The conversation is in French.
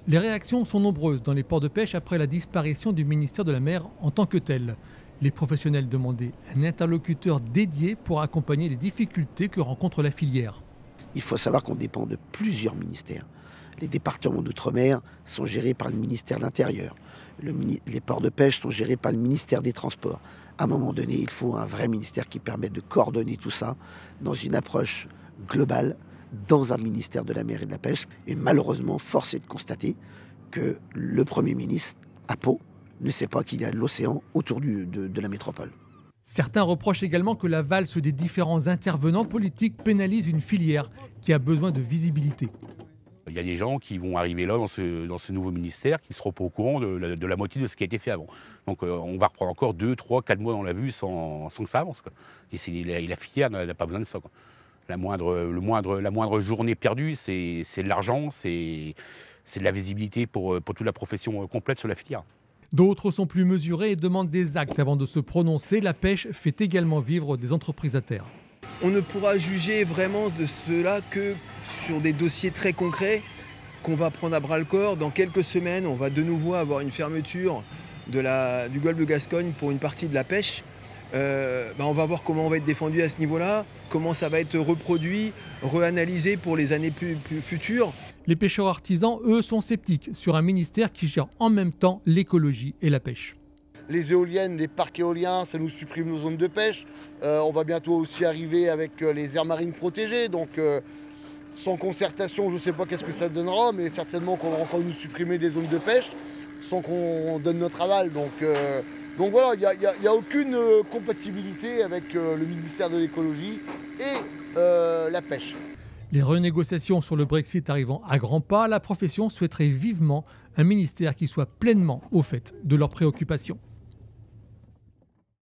Les réactions sont nombreuses dans les ports de pêche après la disparition du ministère de la Mer en tant que tel. Les professionnels demandaient un interlocuteur dédié pour accompagner les difficultés que rencontre la filière. Il faut savoir qu'on dépend de plusieurs ministères. Les départements d'outre-mer sont gérés par le ministère de l'Intérieur. Les ports de pêche sont gérés par le ministère des Transports. À un moment donné, il faut un vrai ministère qui permette de coordonner tout ça dans une approche globale, dans un ministère de la mer et de la pêche. Et malheureusement, force est de constater que le Premier ministre, à Pau, ne sait pas qu'il y a de l'océan autour de la métropole. Certains reprochent également que la valse des différents intervenants politiques pénalise une filière qui a besoin de visibilité. Il y a des gens qui vont arriver là dans ce nouveau ministère qui ne seront pas au courant de la moitié de ce qui a été fait avant. Donc on va reprendre encore 2, 3, 4 mois dans la vue sans que ça avance, quoi. Et la filière n'a pas besoin de ça, quoi. La moindre journée perdue, c'est de l'argent, c'est de la visibilité pour toute la profession complète sur la filière. D'autres sont plus mesurés et demandent des actes avant de se prononcer. La pêche fait également vivre des entreprises à terre. On ne pourra juger vraiment de cela que sur des dossiers très concrets qu'on va prendre à bras-le-corps. Dans quelques semaines, on va de nouveau avoir une fermeture du golfe de Gascogne pour une partie de la pêche. On va voir comment on va être défendu à ce niveau-là, comment ça va être reproduit, réanalysé pour les années plus futures. Les pêcheurs artisans, eux, sont sceptiques sur un ministère qui gère en même temps l'écologie et la pêche. Les éoliennes, les parcs éoliens, ça nous supprime nos zones de pêche. On va bientôt aussi arriver avec les aires marines protégées. Donc sans concertation, je ne sais pas qu'est-ce que ça donnera, mais certainement qu'on va encore nous supprimer des zones de pêche sans qu'on donne notre aval. Donc voilà, il n'y a aucune compatibilité avec le ministère de l'écologie et la pêche. Les renégociations sur le Brexit arrivant à grands pas, la profession souhaiterait vivement un ministère qui soit pleinement au fait de leurs préoccupations.